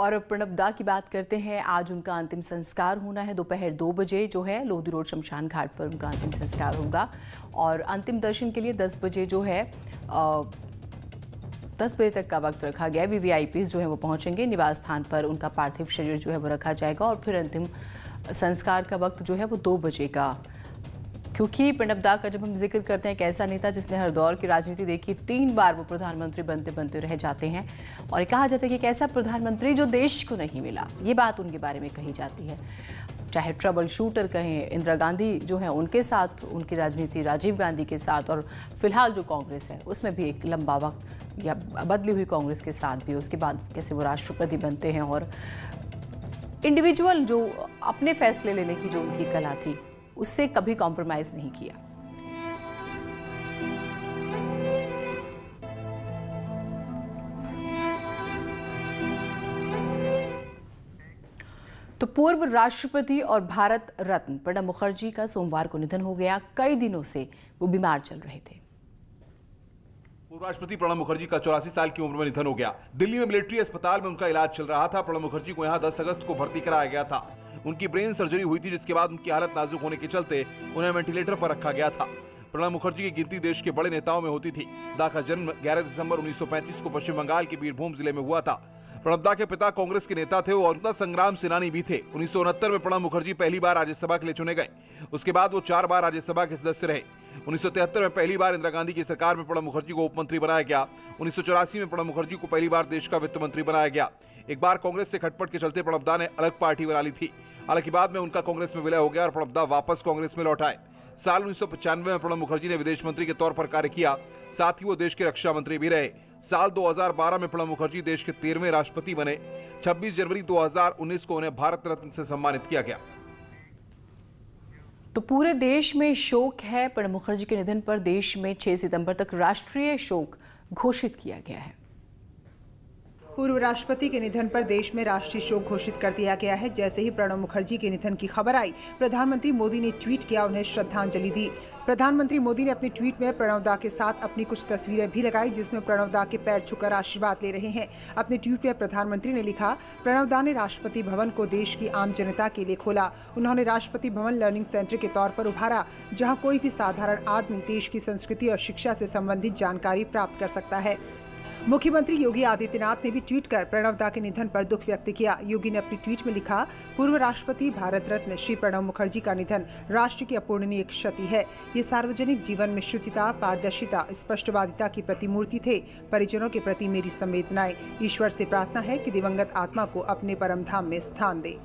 और प्रणब दा की बात करते हैं। आज उनका अंतिम संस्कार होना है। दोपहर 2 बजे जो है लोधी रोड शमशान घाट पर उनका अंतिम संस्कार होगा और अंतिम दर्शन के लिए 10 बजे जो है 10 बजे तक का वक्त रखा गया है। वीवीआईपीज जो है वो पहुंचेंगे निवास स्थान पर, उनका पार्थिव शरीर जो है वो रखा जाएगा और फिर अंतिम संस्कार का वक्त जो है वो 2 बजे का। क्योंकि प्रणब दा का जब हम जिक्र करते हैं, एक ऐसा नेता जिसने हर दौर की राजनीति देखी, 3 बार वो प्रधानमंत्री बनते बनते रह जाते हैं और कहा जाता है कि एक ऐसा प्रधानमंत्री जो देश को नहीं मिला, ये बात उनके बारे में कही जाती है। चाहे ट्रबल शूटर कहें, इंदिरा गांधी जो है उनके साथ उनकी राजनीति, राजीव गांधी के साथ, और फिलहाल जो कांग्रेस है उसमें भी एक लंबा वक्त या बदली हुई कांग्रेस के साथ भी उसके बाद कैसे वो राष्ट्रपति बनते हैं और इंडिविजुअल जो अपने फैसले लेने की जो उनकी कला थी उससे कभी कॉम्प्रोमाइज नहीं किया। तो पूर्व राष्ट्रपति और भारत रत्न प्रणब मुखर्जी का सोमवार को निधन हो गया। कई दिनों से वो बीमार चल रहे थे। पूर्व राष्ट्रपति प्रणब मुखर्जी का 84 साल की उम्र में निधन हो गया। दिल्ली में मिलिट्री अस्पताल में उनका इलाज चल रहा था। प्रणब मुखर्जी को यहां 10 अगस्त को भर्ती कराया गया था। उनकी ब्रेन सर्जरी हुई थी, जिसके बाद उनकी हालत नाजुक होने के चलते उन्हें वेंटिलेटर पर रखा गया था। प्रणब मुखर्जी की गिनती देश के बड़े नेताओं में होती थी। दा का जन्म 11 दिसंबर 1935 को पश्चिम बंगाल के बीरभूम जिले में हुआ था। प्रणब दा के पिता कांग्रेस के नेता थे और स्वतंत्रता संग्राम सेनानी भी थे। 1969 में प्रणब मुखर्जी पहली बार राज्यसभा के लिए चुने गए। उसके बाद वो 4 बार राज्यसभा के सदस्य रहे। 1973 में पहली बार इंदिरा गांधी की सरकार में प्रणब मुखर्जी को उप मंत्री बनाया गया। 1984 में प्रणब मुखर्जी को पहली बार देश का वित्त मंत्री बनाया गया। एक बार कांग्रेस से खटपट के चलते प्रणब दा ने अलग पार्टी बना ली थी। हालांकि बाद में उनका कांग्रेस में विलय हो गया और प्रणब दा वापस कांग्रेस में लौट आए। साल 1995 में प्रणब मुखर्जी ने विदेश मंत्री के तौर पर कार्य किया। साथ ही वो देश के रक्षा मंत्री भी रहे। साल 2012 में प्रणब मुखर्जी देश के 13वें राष्ट्रपति बने। 26 जनवरी 2019 को उन्हें भारत रत्न से सम्मानित किया गया। तो पूरे देश में शोक है। प्रणब मुखर्जी के निधन पर देश में 6 सितंबर तक राष्ट्रीय शोक घोषित किया गया है। पूर्व राष्ट्रपति के निधन पर देश में राष्ट्रीय शोक घोषित कर दिया गया है। जैसे ही प्रणब मुखर्जी के निधन की खबर आई, प्रधानमंत्री मोदी ने ट्वीट किया, उन्हें श्रद्धांजलि दी। प्रधानमंत्री मोदी ने अपने ट्वीट में प्रणब दा के साथ अपनी कुछ तस्वीरें भी लगाई, जिसमें प्रणब दा के पैर छूकर आशीर्वाद ले रहे हैं। अपने ट्वीट में प्रधानमंत्री ने लिखा, प्रणब दा ने राष्ट्रपति भवन को देश की आम जनता के लिए खोला। उन्होंने राष्ट्रपति भवन लर्निंग सेंटर के तौर पर उभारा, जहाँ कोई भी साधारण आदमी देश की संस्कृति और शिक्षा से संबंधित जानकारी प्राप्त कर सकता है। मुख्यमंत्री योगी आदित्यनाथ ने भी ट्वीट कर प्रणब दा के निधन पर दुख व्यक्त किया। योगी ने अपनी ट्वीट में लिखा, पूर्व राष्ट्रपति भारत रत्न श्री प्रणब मुखर्जी का निधन राष्ट्र की अपूरणीय क्षति है। ये सार्वजनिक जीवन में शुचिता, पारदर्शिता, स्पष्टवादिता की प्रतिमूर्ति थे। परिजनों के प्रति मेरी संवेदनाएं। ईश्वर से प्रार्थना है कि दिवंगत आत्मा को अपने परम धाम में स्थान दे।